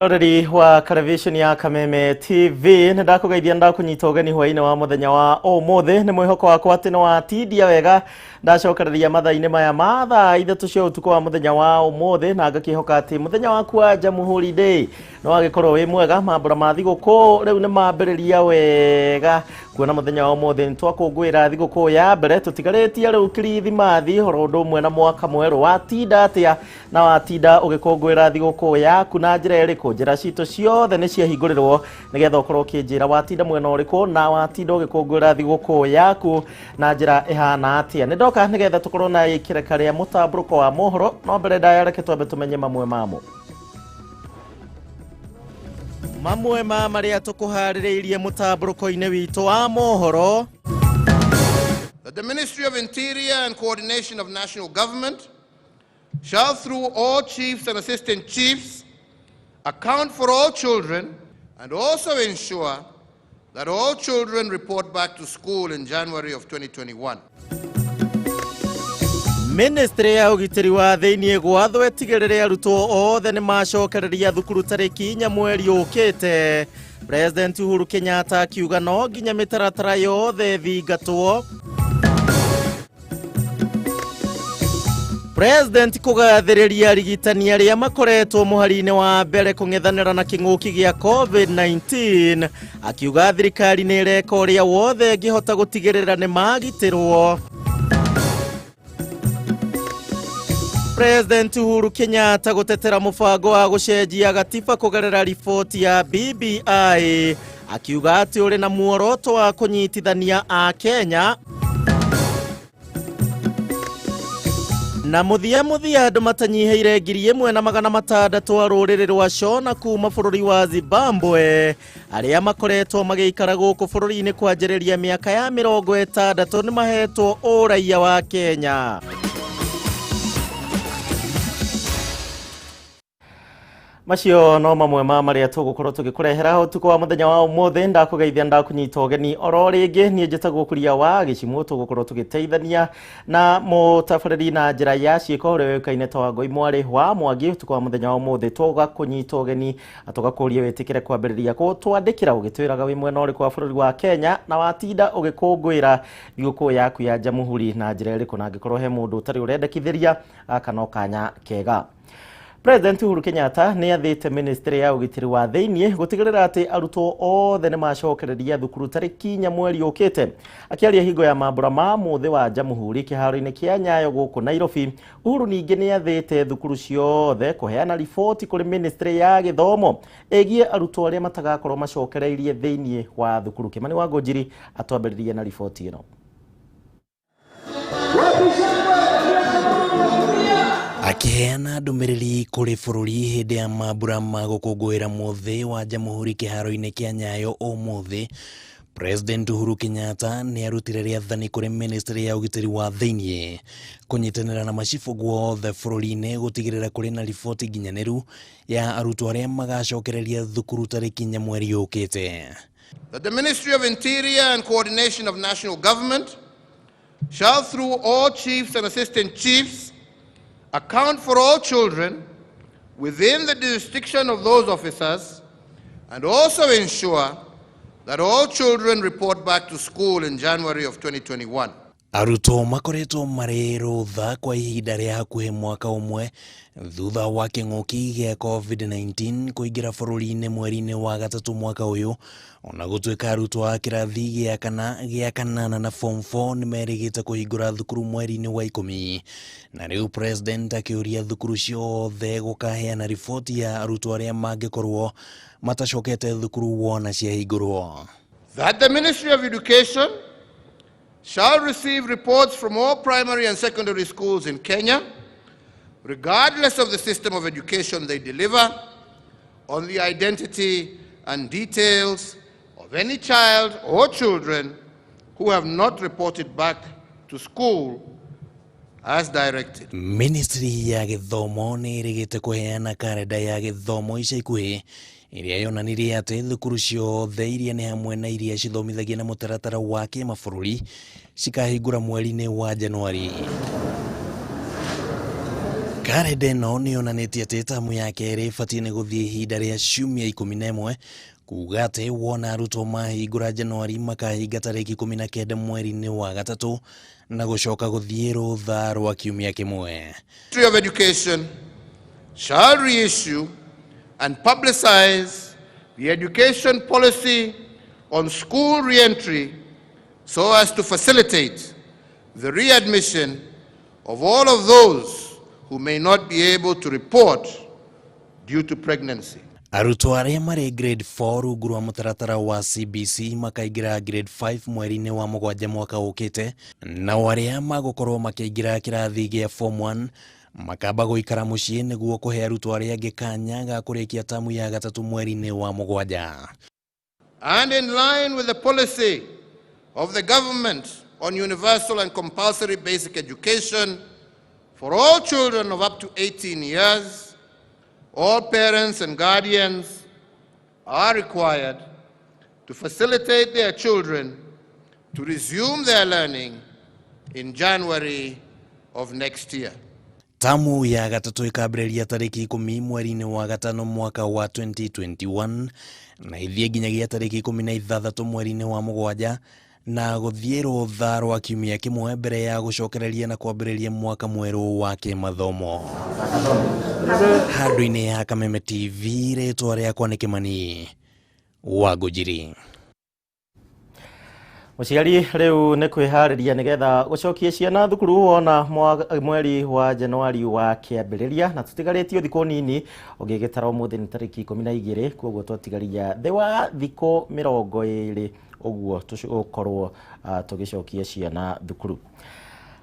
Already wa television ya Kameme TV ndakugeithia ndakunyita ugeni hwaine wa muthenya wa umuthi ni mwihoko wakwa ati no atindia wega ndacokereria mathaa-ini maya mathaa ithatu cia utuko wa muthenya wa umuthi na ngakihoka ati muthenya waku wa Jamhuri Day no agikorwo wi mwega mambura ma thiguku riu ni mambiriria wega kuona muthenya wa umuthi ntwakungwira thiguku ya mbere tutigaritie riu kirithimathi horo undu umwe na mwaka mweru watinda atia na watinda ugikungwira thiguku yaku na njira iriku njira cito ciothe ni ciahingurirwo nigetha ukorwo kinjira watinda mwena uriku na watinda ugikungwira thiguku yaku na njira ihana atia ni ndoka nigetha tukorwo na ikireka ria mutamburuko wa mohoro no mbere ndayareke twambe tumenye mamwe mamo mamwe ma maria tukuhaririirie mutamburuko-ini witu wa mohoro. The Ministry of Interior and Coordination of National Government shall, through all chiefs and assistant chiefs, account for all children and also ensure that all children report back to school in January of 2021. Ministry ya ugitiri wa thiini gwathwo etigirire arutwo othe ni macokereria thukuru tariki nya mweri ukite. President Uhuru Kenyatta akiuga no nginya mitaratara yothe thingatwo. President kugathiriria arigitani aria makoretwo muhari-ini wa mbere kung'ethanira na king'uki gia COVID-19 akiuga thirikari ni ireka uria wothe ngihota gutigirira ni magitirwo. President Uhuru Kenyatta gutetera mubango wa gucenjia gatiba kugerera riboti ya BBI akiuga ati uri na muoroto wa kunyitithania a Kenya. Na muthia andu matanyiheire 1,600 a ruriri rwa Shona kuma bururi wa Zimbabwe aria makoretwo magikara guku bururi-ini kwanjiriria miaka ya 60 ni mahetwo uraia wa Kenya. Macio no mamwe ma maria tugukorwo tugikurehera utuku wa muthenya wa umuthi ndakugeithia ndakunyita ugeni oro ringi nie njitagwo Kuria wa Gichimu tugukorwo tugiteithania na mutabariri na njira ya ciiko uri wekaine ta Wangui mwari wa Mwangi utuku wa muthenya wa umuthi tugakunyita ugeni atugakuria wetikire kwambiriria gutwandikira ugitwiraga wi mwena uri kwa bururi wa Kenya na watinda ugikungwira thiguku yaku ya Jamhuri na njira iriku na ngikorwo he mundu utari urendekithiria kana kanya kega. President Uhuru Kenyatta ni athite ministry ya ugitiri wa thiini gutigirira ati arutwo othe ni macokereria thukuru tariki nya mweri ukite. Akiaria hingo ya mambura ma muthi wa Jamhuri kiharo-ini kia Nyayo guku Nairobi, Uhuru ningi ni athite thukuru ciothe kuheana riboti kuri ministry ya githomo egie arutwo aria matagakorwo macokereirie thiini wa thukuru. Kimani wa Ngojiri atwambiririe na riboti ino. Akiheana ndumiriri kuri bururi hindi ya mambura ma gukungwira muthi wa Jamhuri kiharo-ini kia Nyayo umuthi, President Uhuru Kenyatta ni arutire riathani kuri ministry ya ugitiri wa thiini kunyitanira na macibu guothe bururi-ini gutigirira kuri na riboti nginyaniru ya arutwo aria magacokereria thukuru tariki nya mweri ukite. That the Ministry of Interior and Coordination of National Government shall, through all chiefs and assistant chiefs, account for all children within the jurisdiction of those officers and also ensure that all children report back to school in January of 2021. Arutwo makoretwo mari rutha kwa ihinda ria hakuhi mwaka umwe thutha wa king'uki gia COVID-19 kuingira bururi-ini mweri-ini wa gatatu mwaka uyu, ona gutwika arutwo a kirathi gia kanana na form 4 ni merigite kuhingura thukuru mweri-ini wa 10, na riu president akiuria thukuru ciothe gukaheana riboti ya arutwo aria mangikorwo matacokete thukuru wona ciahingurwo. That the Ministry of Education shall receive reports from all primary and secondary schools in Kenya, regardless of the system of education they deliver, on the identity and details of any child or children who have not reported back to school as directed. Ministry ya githomo ni irigite kuheana karenda ya githomo ica ikuhi iria yonanirie ati thukuru ciothe iria ni hamwe na iria cithomithagia na mutaratara wa kimabũrũri cikahingũra mweri-ini wa Januari. Karede no nionanĩtie atĩ tamu ya kerĩ ĩbatiĩ nĩ gũthiĩ ihinda rĩa ciumia 11 kuuga atĩ wona arutwo mahingũra Januari makahinga tarĩki 19 mweri-inĩ wa gatatũ na gũcoka gũthiĩ rũtha rwa kiumia kĩmwe. Ministry of Education shall reissue and publicize the education policy on school re-entry so as to facilitate the readmission of all of those who may not be able to report due to pregnancy. Arutwo arĩa marĩ grade 4 rungu rwa mũtaratara wa CBC makaingĩra grade 5 mweri-inĩ wa mũgwanja mwaka ũkĩte, na arĩa magũkorwo makĩingĩra kĩrathi gĩa form 1 makamba gũikara mũciĩ nĩguo kũhe arutwo arĩa angĩ kanya ga kũrĩkia tamu ya gatatũ mweri-inĩ wa mũgwanja. And in line with the policy of the government on universal and compulsory basic education for all children of up to 18 years, all parents and guardians are required to facilitate their children to resume their learning in January of next year. Tamu ya gatatũ ĩkambĩrĩria tarĩki 10 mweri-inĩ wa gatano mwaka wa 2021 na ithiĩ nginyagia tarĩki 16 mweri-inĩ wa mũgwanja na gũthiĩ rũtha rwa kiumia kĩmwe mbere ya gũcokereria na kwambĩrĩria mwaka mwerũ wa kĩmathomo. Handũ-inĩ ya Kameme TV, rĩtwa rĩakwa nĩ Kimani wa Gujiri. Mũciari rĩu nĩ kwĩharĩria nĩgetha gũcokia ciana thukuru wona mweri wa Januari wa kĩambĩrĩria, na tũtigarĩtio thikũ nini ũngĩgĩtara ũmũthĩ nĩ tarĩki 12, koguo twatigaria thĩ wa thikũ 20 ũguo tũkorwo tũgĩcokia ciana thukuru.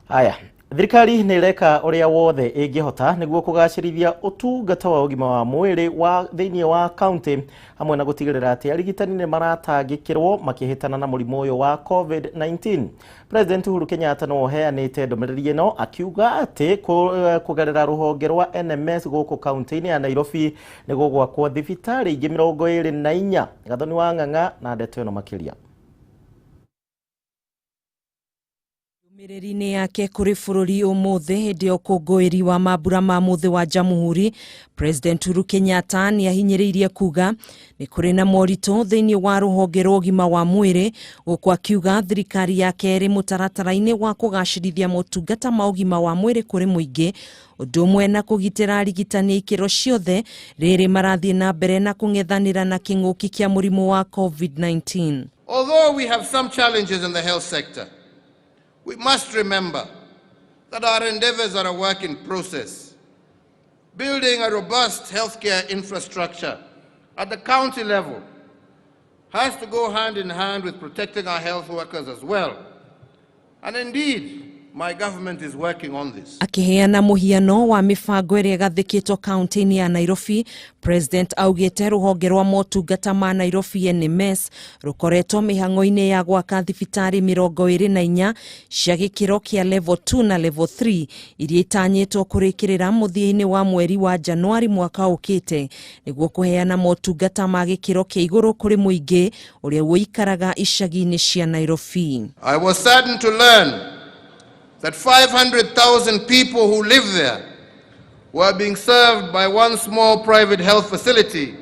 Haya, thirikari nĩ ĩreka ũrĩa wothe ĩngĩhota nĩguo kũgacĩrithia ũtungata wa ũgima wa mwĩrĩ wa thĩinĩ wa county, hamwe na gũtigĩrĩra atĩ arigitani nĩ maratangĩkĩrwo makĩhĩtana na mũrimũ ũyũ wa COVID-19. President Uhuru Kenyatta no heanĩte ndũmĩrĩri ĩno akiuga atĩ kũgerera rũhonge rwa NMS gũkũ kaunti-inĩ ya Nairobi nĩ gũgwakwo thibitarĩ ingĩ 24. Gathoni wa Ng'ang'a na ndeto ĩno makĩria. Ndũmĩrĩri-inĩ yake kũrĩ bũrũri ũmũthĩ hĩndĩ ya ũkũngũĩri wa mambura ma mũthĩ wa Jamhuri, President Uhuru Kenyatta nĩ ahinyĩrĩirie kuga nĩ kũrĩ na moritũ thĩinĩ wa rũhonge rwa ũgima wa mwĩrĩ, gũkũ akiuga thirikari yake ĩrĩ mũtaratara-inĩ wa kũgacĩrithia motungata ma ũgima wa mwĩrĩ kũrĩ mũingĩ, ũndũ ũmwe na kũgitĩra arigitani ikĩro ciothe rĩrĩ marathiĩ na mbere na kũng'ethanĩra na kĩng'ũki kĩa mũrimũ wa COVID-19. Although we have some challenges in the health sector, we must remember that our endeavors are a work in process. Building a robust healthcare infrastructure at the county level has to go hand in hand with protecting our health workers as well. And indeed, my government is working on this. Akiheana mũhiano wa mĩbango ĩrĩa ĩgathĩkĩtwo kaunti-inĩ ya Nairobi, President augĩte rũhonge rwa motungata ma Nairobi NMS rũkoretwo mĩhang'o-inĩ ya gwaka thibitarĩ 24 cia gĩkĩro kĩa level 2 na level 3 iria itanyĩtwo kũrĩkĩrĩra mũthia-inĩ wa mweri wa Januari mwaka ũkĩte nĩguo kũheana motungata ma gĩkĩro kĩa igũrũ kũrĩ mũingĩ ũrĩa wĩikaraga icagi-inĩ cia Nairobi. I was saddened to learn that 500,000 people who live there were being served by one small private health facility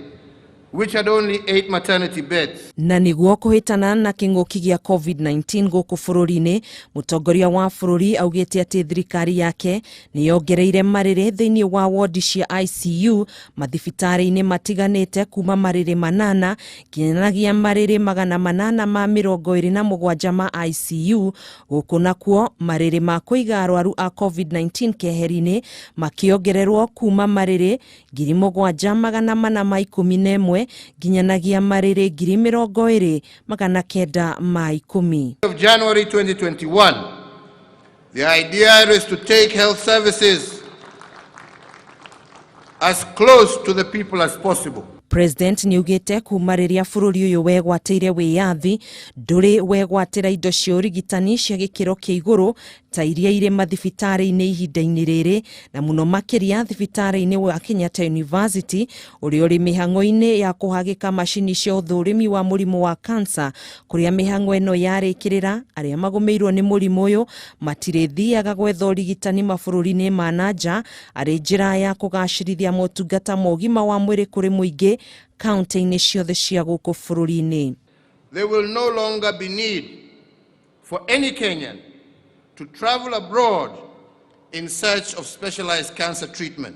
which had only 8 maternity beds. Na nĩguo kũhĩtana na kĩng'ũki gĩa COVID-19 gũkũ bũrũri-inĩ, mũtongoria wa bũrũri augĩte atĩ thirikari yake nĩ yongereire marĩrĩ thĩinĩ wa wodi cia ICU mathibitarĩ-inĩ matiganĩte kuma marĩrĩ 8 nginyagia marĩrĩ 827 ma ICU, gũkũ nakuo marĩrĩ ma kũiga arwaru a COVID-19 keheri-inĩ makĩongererwo kuma marĩrĩ 7,411 nginyanagia marĩrĩ 20,910. Of January 2021, the idea is to take health services as close to the people as possible. President niugite kuma riria bururi uyu wegwateire wiyathi nduri wegwatira indo cia urigitani cia gikiro kia iguru ta iria ire mathibitari-ini ihinda-ini riri na muno makiria thibitari-ini wa Kenyatta University uria uri mihango-ini ya kuhagika macini cia uthurimi wa murimu wa cancer kuria mihango eno yarikirira aria magumeirwo ni murimu uyu matirithiaga gwetha urigitani mabururi-ini ma nanja ari njira ya kugacirithia motungata ma ugima wa mwiri kuri muingi kaunti-ini ciothe cia guku bururi-ini. There will no longer be need for any Kenyan to travel abroad in search of specialized cancer treatment.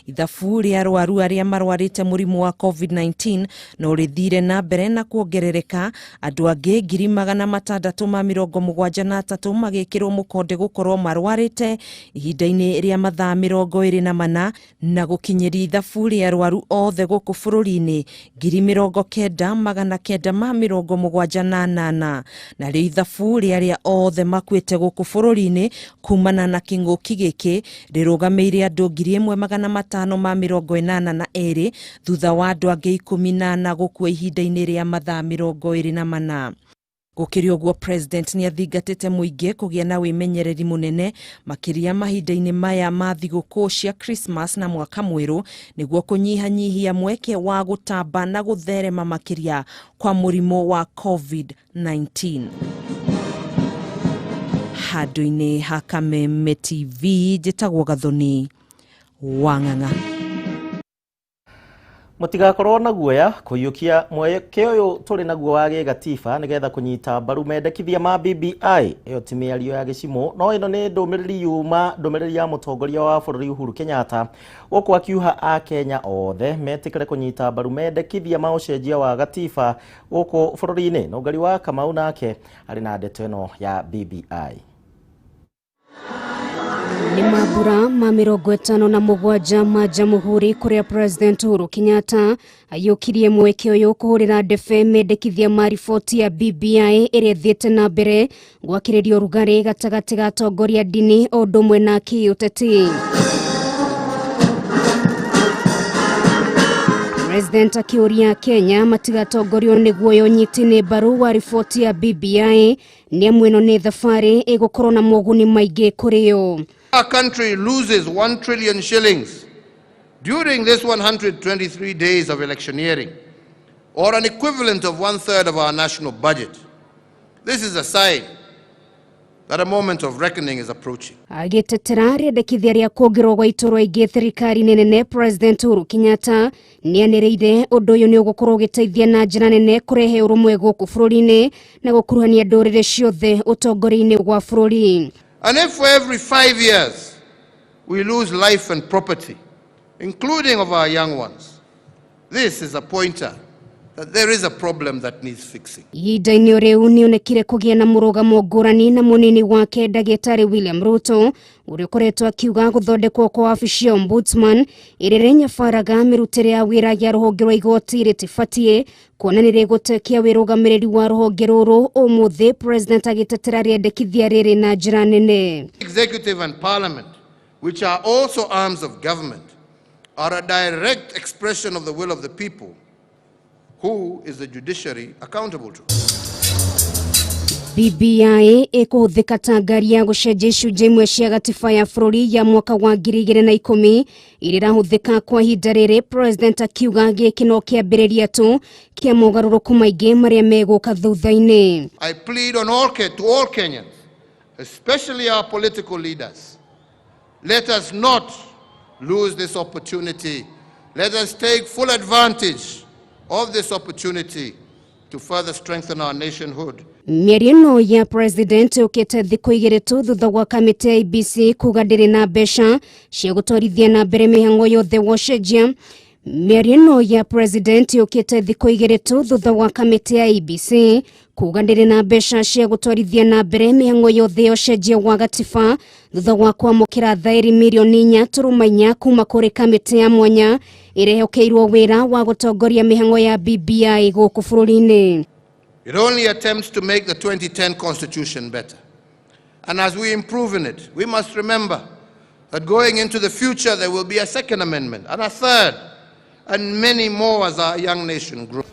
Ithabu ria arwaru aria marwarite murimu wa COVID-19 no rithire na mbere na kuongerereka, andu angi 673 magikirwo mukonde gukorwo marwarite ihinda-ini ria mathaa 24 na gukinyiria ithabu ria arwaru othe guku bururi-ini 90,978 na rio ithabu ria othe makuite guku bururi-ini kumana na king'uki giki rirugameire andu 1,582 thutha wa andu angi 14 gukua ihinda-ini ria mathaa 24. Gukiri uguo President ni athingatite muingi kugia na wimenyereri munene makiria mahinda-ini maya ma thiguku cia Christmas na mwaka mweru niguo kunyihanyihia mweke wa gutamba na gutherema makiria kwa murimu wa COVID-19. Handu-ini ha Kameme TV njitagwo Gathoni Wang'ang'a. Mutigakorwo na guoya kuyukia mweke uyu turi naguo wa gigatiba nigetha kunyita mbaru mendekithia ma BBI iyo ti miario ya Gichimu no ino ni ndumiriri ya mutongoria wa bururi Uhuru Kenyatta guku akiuha a Kenya othe metikire kunyita mbaru mendekithia ma ucenjia wa gatiba guku bururi-ini no ngari wa Kamau nake ari na ndeto ino ya BBI. Ni mabura ma 57 ma Jamhuri kuria President Uhuru Kenyatta ayukirie mweke uyu kuhurira ndebe mendekithia ma riboti ya BBI iria thiete na mbere gwakiririo rugari gatagati ga atongoria dini o ndumwe na kiuteti. President Kuria Kenya matigatongorio ni guoyo nyitini mbaru wa riboti ya BBI ni amweno ni thafari igukorwo na moguni maingi kurio. Our country loses 1 trillion shillings during this 123 days of electioneering, or an equivalent of 1/3 of our national budget. This is a sign that a moment of reckoning is approaching. Agitetera rendekithia ria kuongirwo gwa ituro ingi thirikari nene President Uhuru Kenyatta ni anireire undu uyu ni ugukorwo ugiteithia na njira nene kurehe urumwe guku bururi-ini na gukuruhania ndurire ciothe utongoria-ini gwa bururi. And if for every 5 years we lose life and property, including of our young ones, this is a pointer that there is a problem that needs fixing. Ihinda-ini riu ni onekire kugia na murugamo ngurani na munini wake Ndagĩtarĩ William Ruto uria ukoretwo akiuga guthondekwo kwa wabici ya Ombudsman irire nyabaraga mirutire ya wira ya ruhonge rwa igoti ritibatie kuona ni rigutekia wirugamiriri wa ruhonge ruru umuthi. President agitetera riendekithia riri na njira nene. Executive and Parliament, which are also arms of government, are a direct expression of the will of the people. Who is the judiciary accountable to? BBI ikuhuthika ta ngari ya gucenjia icunjĩ imwe cia gatiba ya bururi ya mwaka wa 2010 irirahuthika kwa ihinda riri. President akiuga giki no kiambiriria tu kia mogaruruku maingi maria meguka thutha-ini. I plead on to all Kenyans, especially our political leaders. Let us not lose this opportunity. Let us take full advantage of this opportunity to further strengthen our nationhood. Miarino ya President ukete thiku igiri tu thutha wa kamiti ya IBC kuga ndiri na mbeca cia gutwarithia na mbere mihango yothe wa ucenjia. Miarino ya President ukete thiku igiri tu thutha wa kamiti ya IBC kuga ndiri na mbeca cia gutwarithia na mbere mihango yothe ya ucenjia wa gatiba thutha wa kwamukira thairi milioni 4.4 kuma kuri kamiti ya mwanya irehokeirwo wira wa gutongoria mihango ya BBI guku bururi-ini. It only attempts to make the 2010 Constitution better. And as we improve in it, we must remember that going into the future there will be a second amendment and a third and many more as our young nation grows.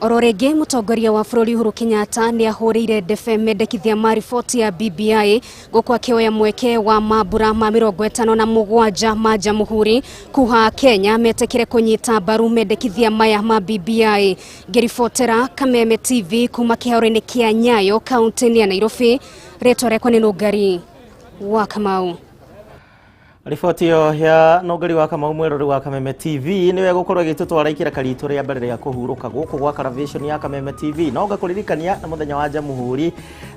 Oro rĩngĩ mũtongoria wa bũrũri Uhuru Kenyatta nĩ ahũrĩire ndebe mendekithia ma riboti ya BBI gũkũ akĩoya mweke wa mambura ma 57 ma jamhuri kuha Kenya metekire kũnyita mbaru mendekithia maya ma BBI. Ngĩribotera Kameme TV kuma kĩharo-inĩ kĩa Nyayo kaunti-inĩ ya Nairobi, rĩtwa rĩakwa nĩ Nũngari wa Kamau. Riboti yo ya Nũngari wa Kamau mwerori wa Kameme TV niwe gũkorwo igĩtũtwara ikira karitũ rĩa mbere rĩa kũhurũka gũkũ gwa Television ya Kameme TV. No ngakũririkania na mũthenya wa jamhuri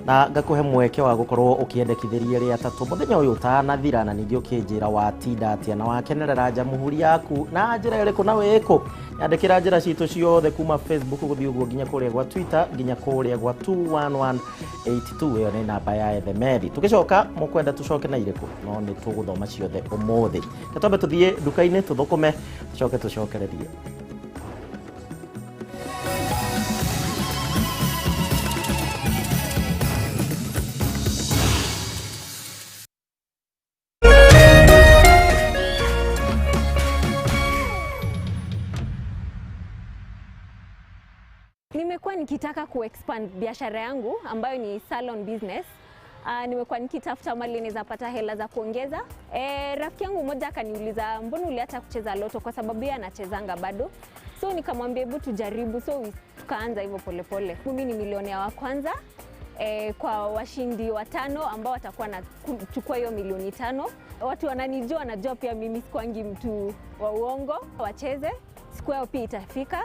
na ngakũhe mweke wa gũkorwo ũkĩendekithĩria rĩa tatũ mũthenya ũyũ ũtanathira na ningĩ ũkĩnjĩra watinda atĩa na wakenerera jamhuri yaku na njĩra ĩrĩkũ na wĩkũ. Nyandĩkĩra njĩra citũ ciothe kuma Facebook gũthiĩ ũguo nginya kũrĩa gwa Twitter nginya kũrĩa gwa 21182 ĩyo nĩ namba ya Ethemethi. Tũgĩcoka mũkwenda tũcoke na irĩkũ no nĩ tũgũthoma ciothe ũmũthĩ. Tũtambe tũthiĩ nduka-inĩ tũthũkũme tũcokererie. Nimekuwa nikitaka kuexpand biashara yangu ambayo ni salon business. Nimekuwa nikitafuta mali naweza pata hela za kuongeza. Rafiki yangu mmoja akaniuliza mbona uliacha kucheza loto, kwa sababu yeye anachezanga bado. So nikamwambia hebu tujaribu, so tukaanza hivyo polepole. Mimi ni milionea wa kwanza kwa washindi 5 ambao watakuwa na kuchukua hiyo milioni 5. Watu wananijua, wanajua pia mimi sikwangi mtu wa uongo. Wacheze, siku yao pia itafika.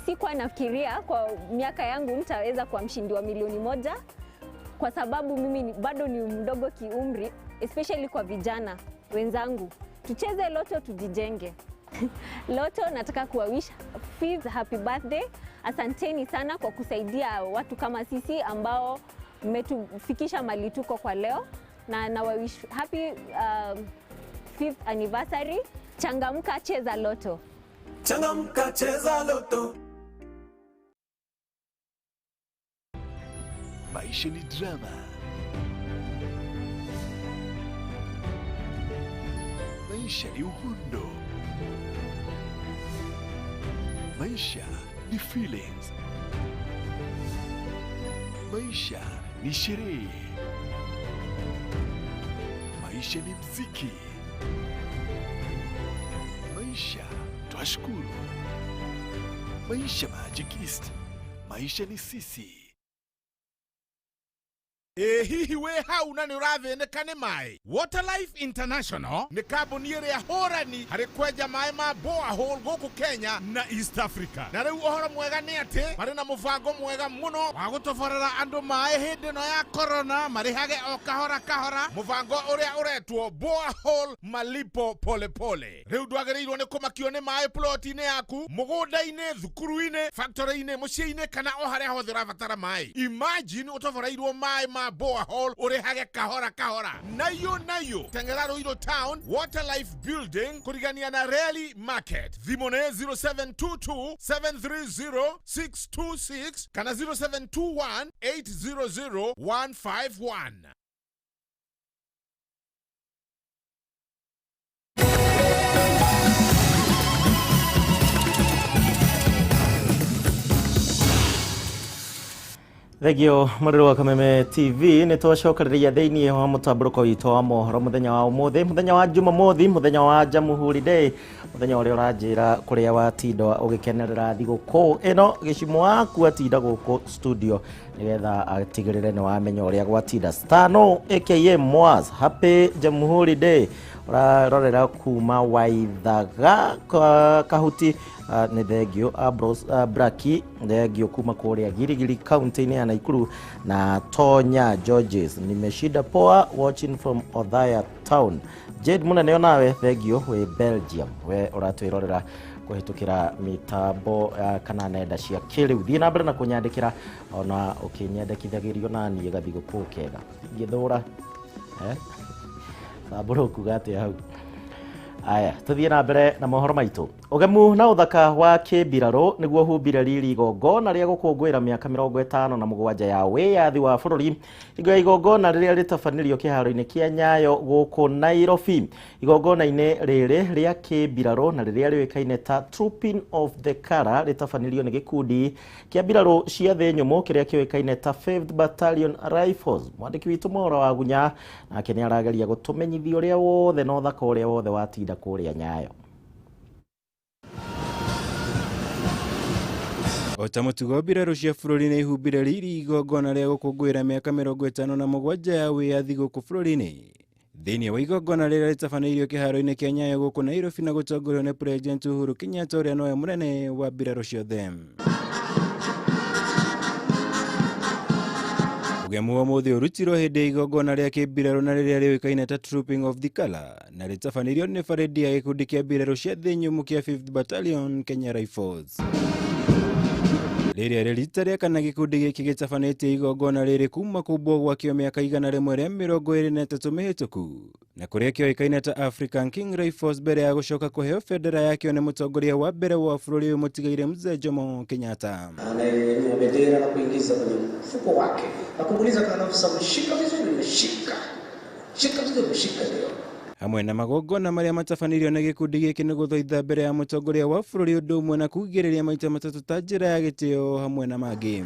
Sikuwa nafikiria kwa miaka yangu mtaweza kuwa mshindi wa milioni 1, kwa sababu mimi bado ni mdogo kiumri, especially kwa vijana wenzangu. Tucheze loto, tujijenge. Loto, nataka kuwawish 5th happy birthday. Asanteni sana kwa kusaidia watu kama sisi ambao mmetufikisha mali tuko kwa leo, na nawawish happy 5th anniversary. Changamka, cheza loto. Changamka, cheza loto. Maisha ni drama. Maisha ni uhundo. Maisha ni feelings. Maisha ni sherehe. Maisha ni mziki. Maisha twashukuru. Maisha Magic East. Maisha ni sisi. Hihi we hau na nĩũrathĩnĩka nĩ maĩ. Waterlife International nĩ kambuni ĩrĩa hũrani harĩ kwenja maĩ ma borehole gũkũ Kenya na East Africa. Na rĩu ũhoro mwega nĩ atĩ marĩ na mũbango mwega mũno wa gũtoborera andũ maĩ hĩndĩ ĩno ya corona, marĩhage o kahora kahora, mũbango ũrĩa ũretwo borehole malipo polepole. Rĩu ndwagĩrĩirwo nĩ kũmakio nĩ maĩ ploti-inĩ yaku, mũgũnda-inĩ, thukuru-inĩ, factory-inĩ, mũciĩ-inĩ kana o harĩa hothe ũrabatara maĩ. Imagine ũtoboreirwo maĩ ma borehole urehage kahora kahora. Nayo tengera Ruiru Town Waterlife Building kurigania na Rally Market. Thimone 0722 730 626 kana 0721 800 151. Thegio mũrĩro wa Kameme TV nĩ twacokereria thĩinĩ wa mũtambũrũko witũ wa mohoro mũthenya wa ũmũthĩ, mũthenya wa Jumamothi, mũthenya wa Jamhuri Day, mũthenya ũrĩa ũranjĩra kũrĩa watinda ũgĩkenerera thigũkũ ĩno. Gichimu waku atinda gũkũ studio nĩgetha atigĩrĩre nĩ wamenya ũrĩa gwatinda. Stano aka Mwaz, happy Jamhuri Day. Ũrarorera kuma Waithaga Kahuti nĩ thengio. Braki thengio kuma kũrĩa Girigiri kaunti-inĩ ya Naikuru, na Tonya Georges nimeshida poa watching from Othaya Town. Jade Munene onawe thengio we Belgium, we ũratwĩrorera kũhĩtũkĩra mitambo kana nenda cia kĩrĩu. Thiĩ na mbere na kũnyandĩkĩra ona ũkĩnyandĩkithagĩrio na niĩ gathigũkũ kega ngĩthũra Saburo kugate hau. Aya, tuthiĩ na mbere na mohoro maitũ. Ugemu na uthaka wa kibiraro niguo humbire riri igongona ria gukungwira miaka 57 ya wiyathi wa bururi hingo ya igongona riria ritabanirio kiharo-ini kia Nyayo guku Nairobi. Igongona-ini riri ria kibiraro na riria riuikaine ta Trooping of the Colour ritabanirio ni gikundi kia biraro cia thi nyumu kiria kiuikaine ta 5th Battalion Rifles. Mwandiki witu Mohoro wa Gunya nake ni arageria gutumenyithia uria wothe na uthaka uria wothe watinda kuria Nyayo. Ota mutugo biraro cia bururi-ini ihumbire riri igongona ria gukungwira miaka 57 ya wiyathi guku bururi-ini. Thiini wa igongona riria ritabanirio kiharo-ini kia Nyayo guku Nairobi na gutongorio ni President Uhuru Kenyatta uria nowe munene wa biraro ciothe. Ugemu wa muthi urutirwo hindi igongona ria kibiraro na riria riuikaine ta Trooping of the Colour na ritabanirio ni faredi ya gikundi kia biraro cia thi nyumu kia 5th Battalion Kenya Rifles. Riria rita ria kana gikundi giki gitabanite igongona riri kuma kubwo gwakio miaka 123 mihituku na kuria kioikaine ta African King Rifles mbere ya gucoka kuheo federa yakio ni mutongoria wa mbere wa bururi uyu mutigaire Mzee Jomo Kenyatta. Anainua bendera na kuingiza kwenye mfuko wake na kumuuliza kana afisa mshika vizuri, umeshika vizuri, umeshika leo. Hamwe na magongona maria matabanirio na gikundi giki ni guthoitha mbere ya mutongoria wa bururi undu umwe na kugiriria maita matatu ta njira ya gitio hamwe na mangĩ.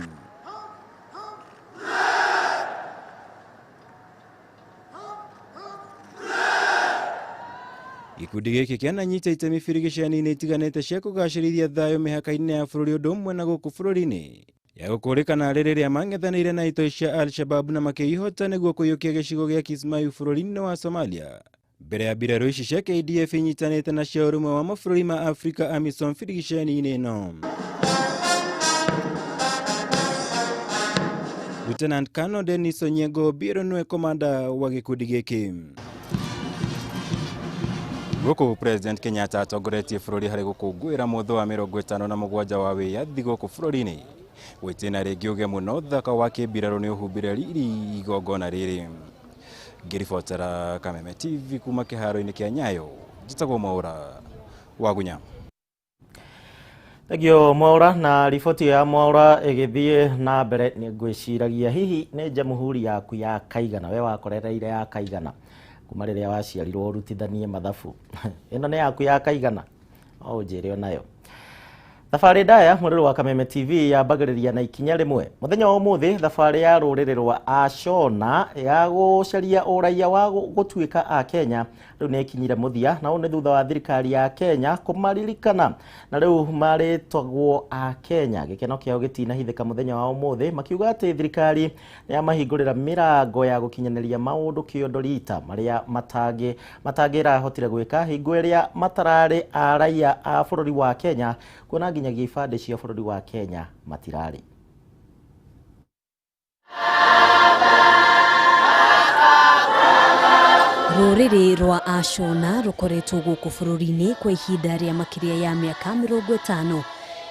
Gikundi giki kiananyita itemi birigicani-ini itiganite cia kugacirithia thayo mihaka-ini ya bururi undu umwe na guku bururi-ini ya gukurikana ririria mang'ethanire na itoi cia Al-Shabab na makiihota niguo kuyukia gicigo gia Kismayu bururi-ini wa Somalia. Mbere ya biraro ici cia KDF inyitanite na cia urumwe wa mabũrũri ma Afrika AMISOM birigicani-ini ino. Lieutenant Colonel Dennis Onyengo Biro niwe komanda wa gikundi giki. Guku President Kenyatta atongoretie bururi hari gukungwira mutho wa 57 wa wiyathi guku bururi-ini. Gwitina ringi ugemu na uthaka wa kibiraro ni uhumbire riri igongona riri. Ngiribotera Kameme TV kuma kiharo-ini kia Nyayo, njitagwo Mohoro wa Gunya. Thegio Mohoro, na riboti ya Mohoro igithie na mbere ni ngwiciragia hihi ni jamhuri yaku ya kaigana we wakorereire ya kaigana kuma riria waciarirwo urutithanie mathabu ino ni yaku ya kaigana o njire onayo. Thabari ndaya mururu wa Kameme TV yambagiriria na ikinya rimwe muthenya wa umuthi. Thabari ya ruriri rwa Ashona ya gucaria uraia wa gutuika a Kenya riu ni ikinyire muthia na une thutha wa thirikari ya Kenya kumaririkana na riu maritagwo a Kenya. Gikeno kiao gitinahithika muthenya wa umuthi makiuga ati thirikari ya mahingurira mirango ya gukinyaniria maundu kiondorita maria matangira hotire gwika hingo iria matarari a raia a bururi wa Kenya kuona nginyagia ibande cia bururi wa Kenya matirari. Ruriri rwa Ashona rukoretwo guku bururi-ini kwa ihinda ria makiria ya miaka 50.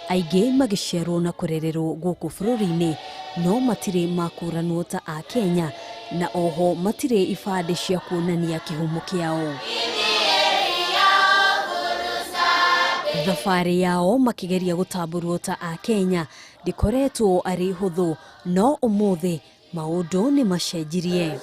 Aingi magiciarwo na kurererwo guku bururi-ini no matire makuranwo ta a Kenya na oho matire ibande cia kuonania kihumo kiao. Thabari yao makigeria gutamburwo ta a Kenya ndikoretwo ari huthu no umuthi maundu ni macenjirie.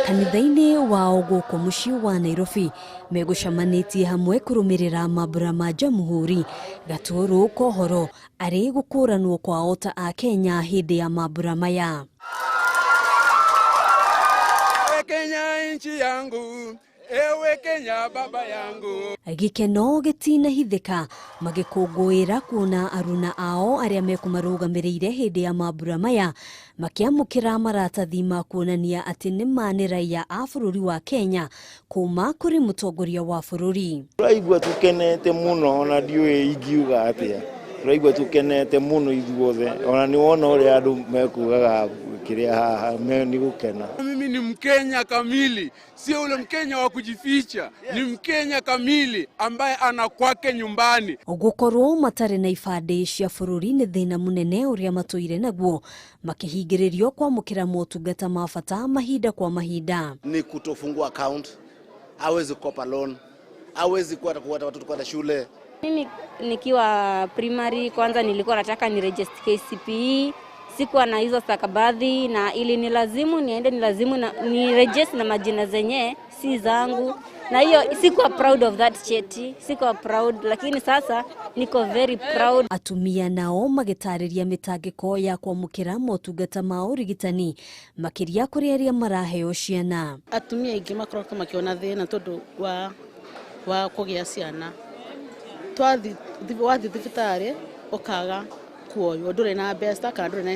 Kanitha-ini wao guku mucii wa Nairobi megucamanitie hamwe kurumirira mambura ma jamhuri gaturu kohoro ari gukuranwo kwao ta a Kenya hindi ya mambura maya. Kenya nchi yangu, ewe Kenya baba yangu. Gikeno gitinahithika magikungwira kuona aruna ao aria mekumarugamirire hindi ya mambura maya makiamukira maratathi ma kuonania ati ni mani raia a bururi wa Kenya kuma kuri mutongoria wa bururi. Turaigua tukenete muno na ndiwe ingiuga atia. Turaigua tukenete muno ithuothe ona ni wona uria andu mekugaga kiria haha ni gukena. Mimi ni Mkenya kamili, sio ule Mkenya wa kujificha. Ni Mkenya kamili ambaye ana kwake nyumbani. Gukorwo matare na ibande cia bururi ni thina munene uria matuire naguo makihingiririo kwamukira motungata mabata mahinda kwa mahinda. Ni kutofungua account hawezi kukopa loan, hawezi kuwa watoto kwenda shule. Mimi nikiwa primary kwanza nilikuwa nataka ni register KCPE, sikuwa na hizo stakabadhi na ili nilazimu ni register na majina zenye si zangu, na hiyo sikuwa proud of that cheti, sikuwa proud, lakini sasa niko very proud. Atumia nao magitariria mitangiko ya kwamukira motungata ma urigitani makiria kuri aria maraheo ciana. Atumia ingi makoragwo makiona thina tondu wa kugia ciana. Wathi thibitari ukaga kuoyo ndure na besta kana ndure na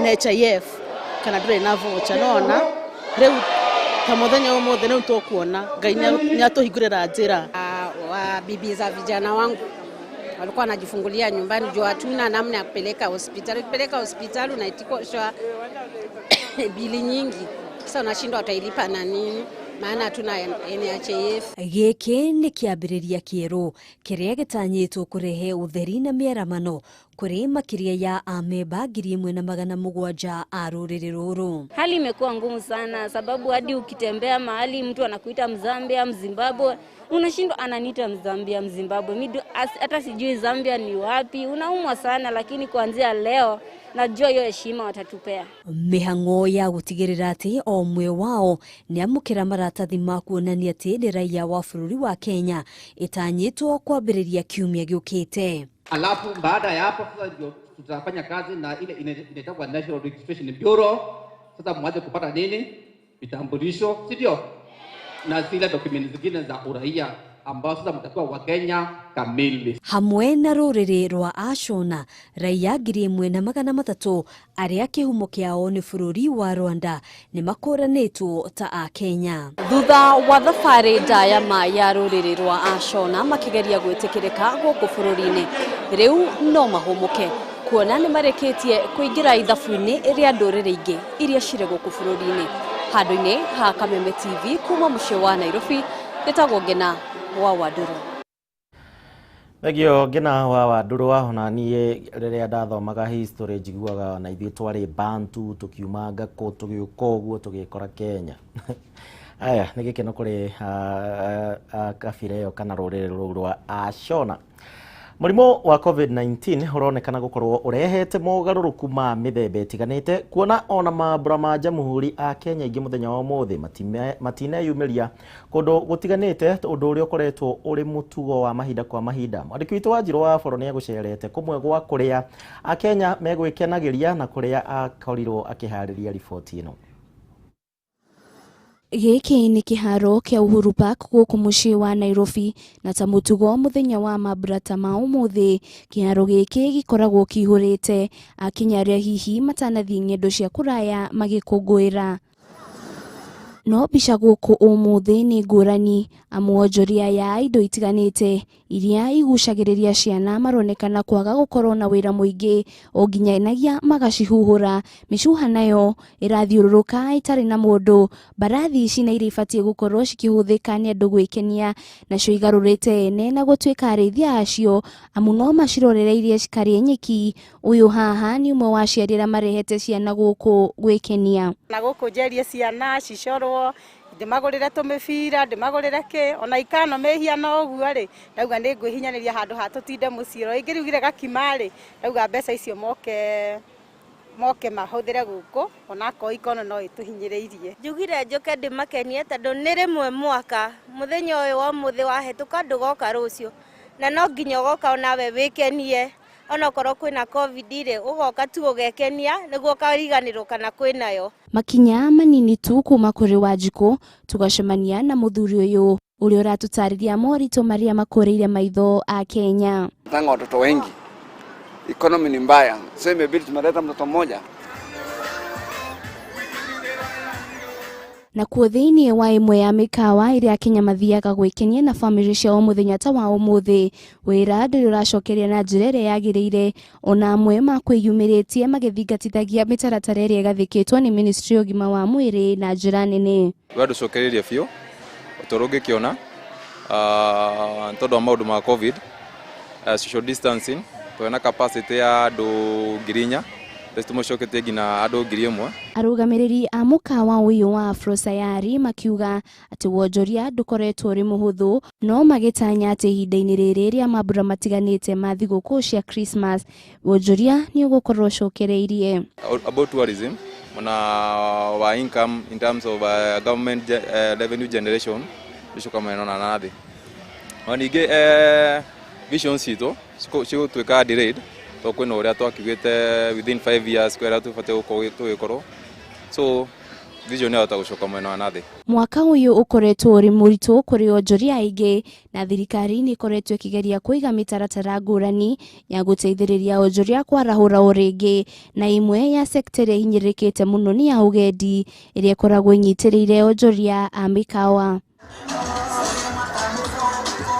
NHIF kana ndure na voucher nona riu ta muthenya umothe riu tukuona Ngai niatuhingurira njira. Wa bibi za vijana wangu walikuwa wanajifungulia nyumbani juu hatuna namna ya kupeleka hospitali. Kupeleka hospitali unaitishwa bili nyingi, sasa unashindwa utailipa na nini, maana hatuna NHIF. Giki ni kiambiriria kieru kiria gitanyitwo kurehe utheri na mieramano kuri makiria ya ameba 1,700 a ruriri ruru. Hali imekuwa ngumu sana sababu hadi ukitembea mahali mtu anakuita Mzambia, Mzimbabwe, unashindwa ananiita Mzambia, Mzimbabwe. Mimi hata sijui Zambia ni wapi. Unaumwa sana, lakini kuanzia leo najua hiyo heshima watatupea. Mihango ya gutigirira ati o mwe wao ni amukira maratathi ma kuonania ati ni raia wa bururi wa Kenya itanyitwo kwambiriria kiumia giukite. Alafu baada ya hapo sasa ndio tutafanya kazi na ile inaitwa National Registration Bureau. Sasa mwanze kupata nini? Vitambulisho, si ndio? Na zile dokumenti zingine za uraia ambao sasa mtakuwa wa Kenya kamili. Hamwe na ruriri rwa Ashona, raia 1,300 aria kihumo kiao ni bururi wa Rwanda ni makoranitwo ta a Kenya. Thutha wa thabari ndaya ma ya ruriri rwa Ashona makigeria gwitikirika guku bururi-ini, riu no mahumuke kuona ni mareketie kuingira ithabu-ini ria nduriri ingi iria cire guku bururi-ini. Handu-ini ha Kameme TV kuma mucii wa Nairobi, ndetagwo Ngina wa Waduru. Thegio Ngina wa Waduru ona nie riria ndathomaga history njiguaga na ithuĩ twari Bantu tukiuma Ngako tugiuka ũguo tugikora Kenya. Aya nĩ gĩkeno kũrĩ kabira ĩyo kana rũrĩrĩ rũu rwa Ashona. Mũrimũ wa COVID-19 uronekana gukorwo urehete mogaruruku ma mĩthemba ĩtiganĩte, kuona ona mambura ma jamhuri a Kenya ingĩ muthenya wa ũmũthĩ matineyumĩria kũndũ gũtiganĩte, ũndũ ũrĩa ũkoretwo ũrĩ mũtugo wa mahinda kwa mahinda. Mwandĩki witũ wa Njirũ wa Boro nĩ agũcerete kũmwe gwa kũrĩa Akenya megwĩkenagĩria na kũrĩa akorirwo akĩharĩria riboti ĩno. Giki ni kiharo kia Uhuru Park guku mucii wa Nairobi, na ta mutugo muthenya wa mambura ta ma umuthi kiharo giki gikoragwo kihurite akinyaria hihi matanathi ng'endo cia kuraya magikungwira. No bica guku umuthi ni ngurani, amuonjoria ya indo itiganite iria igucagiriria ciana maronekana kwaga gukorwo na wira muingi o nginyagia magacihuhura. Micuha nayo irathiururuka itari na mundu, barathi ici na iria ibatie gukorwo cikihuthika ni andu gwikenia nacio igarurite ene na gutuika arithia acio amu no macirorereirie cikarie nyeki. Uyu haha ni umwe wa ciarira marehete ciana guku gwikenia na guku njerie ciana cicorwo ndimagurire tumibira ndimagurire ki ona ikano mehiana uguo ri ndauga ni ngwihinyaniria handu hatutinde muciiro ingirugire gakimari ndauga mbeca icio moke mahuthire guku ona ko ikono no ituhinyiriirie. Njugire njoke ndimakenie tondu ni rimwe mwaka muthenya uyu wa muthi wahituka ndugoka rucio na no nginya ugoka onawe wikenie ona korwo kwina covid ri ugoka tu ugekenia niguo kariganirwo kana kwinayo. Makinya manini tu kuma kuri Wanjiku tugacemania na muthuri uyu uria uratutariria morito maria makoreire maitho a Kenya. Tanga watoto wengi, economy ni mbaya, so imebidi tumeleta mtoto mmoja. Na kuo thiini wa imwe ya mikawa iria Kenya mathiaga gwikenia na family ciao muthenya ta wa umuthi, wira nduri uracokeria na njira iria yagiriire, ona amwe makwiyumiritie magithingatithagia mitaratara iria igathikitwo ni Ministry ugima wa mwiri na njira nene. Waducokereria biu uturungikiona tondu wa maundu ma covid, social distancing, twena capacity ya andu 4,000 tumucoketie ngina andu 1,000. Arugamiriri a mukawa uyu wa Afrosayari makiuga ati wonjoria ndukoretwo uri muhuthu no magitanya ati ihinda-ini riri ria mambura matiganite ma thiguku cia Christmas wonjoria ni ugukorwo cokereirie. About tourism wa income in terms of government revenue generation bishuka mwena na nathi. Onige vision cito cigo tweka delayed to kwina uria twakigite within 5 years kwera tufate gukoro so vision ya gucoka mwena wa nathi. Mwaka uyu ukoretwo uri muritu kuri onjoria aingi na thirikari ni ikoretwo ikigeria kuiga mitaratara ngurani ya guteithiriria onjoria kwarahura uringi na imwe ya sekta iria hinyirikite muno ni ya ugendi iria ikoragwo inyitirire onjoria a mikawa.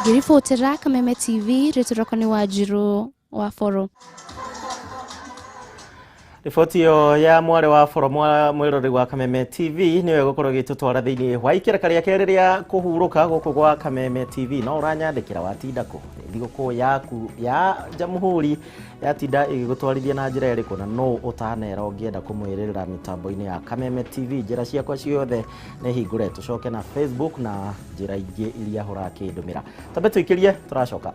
Girifotera Kameme TV riturokani wa Jiro wa Foro. Riboti yo ya mware wa Foro mwirori wa Kameme TV niwe gukorwo gitutwara thiini wa ikira karia keriria kuhuruka guku gwa Kameme TV no uranyandikira watinda ku thiguku yaku ya Jamhuri yatinda igigutwarithia na njira iriku na no utanera ungienda kumwiririra mitambo-ini ya Kameme TV njira ciakwa ciothe ni hingure tucoke na Facebook na njira ingi iria hurakindumira tambe tuikirie turacoka.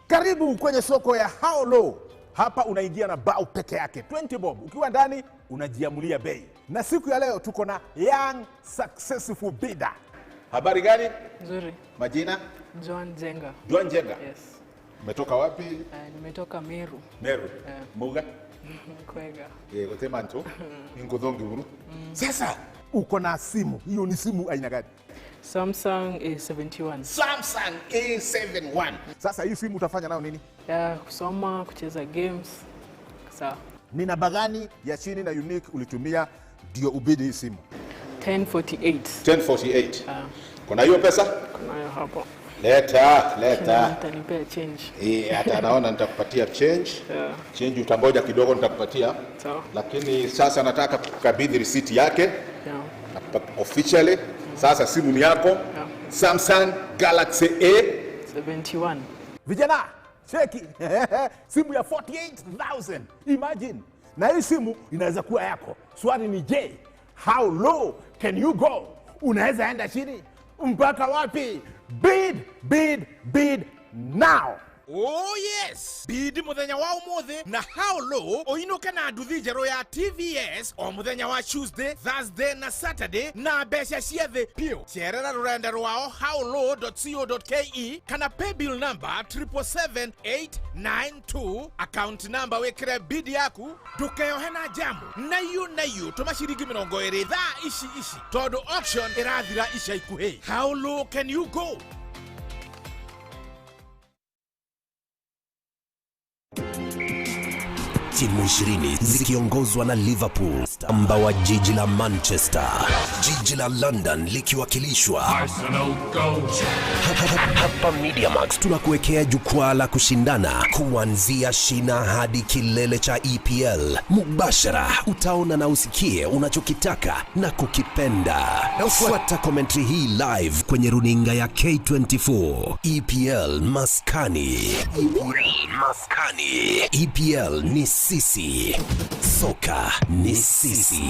Karibu kwenye soko ya How Low. Hapa unaingia na bao peke yake 20 bob. Ukiwa ndani unajiamulia bei. Na siku ya leo tuko na young successful bidder. Habari gani? Nzuri. Majina? Joan Jenga. Joan Jenga? Yes. Umetoka wapi? Nimetoka Meru. Meru. Muga? Kwega. Otemanto. Ingodongi uru. Sasa uko na simu. Hiyo ni simu aina gani? Samsung A71. Samsung A71. Sasa hii simu utafanya nayo nini? Kusoma, kucheza games. Sawa. Ni namba gani ya chini na unique ulitumia ndio ubidi hii simu? 1048. 1048. Kuna hiyo pesa? Kuna hiyo hapo. Leta. Nitanipea change. Hata naona nitakupatia change. Change utangoja kidogo nitakupatia. Sawa. Lakini sasa nataka kukabidhi receipt yake. Officially. Sasa simu ni yako. Samsung Galaxy A71. Vijana, cheki. Simu ya 48,000. Imagine. Na hii simu inaweza kuwa yako. Swali ni je, how low can you go? Unaweza enda chini mpaka wapi? Bid now. Oh yes! Bidi muthenya wa umuthi na How Low oinuke na nduthi njeru ya TVS o muthenya wa Tuesday, Thursday na Saturday na mbeca ciothe pio. Cerera rurenda rwao howlow.co.ke kana paybill number 77892 account number wekire bidi yaku ndukeyohe na jamu na yu tumaciringi 20 thaa ici tondu auction irathira ica ikuhi. How low can you go? Timu 20 zikiongozwa na Liverpool, amba wa jiji la Manchester, jiji la London likiwakilishwa Arsenal Go. Hapa MediaMax tunakuwekea jukwaa la kushindana kuanzia shina hadi kilele cha EPL. Mubashara utaona na usikie unachokitaka na kukipenda. Fuata commentary hii live kwenye runinga ya K24. EPL Maskani. EPL ni sisi. Soka ni sisi.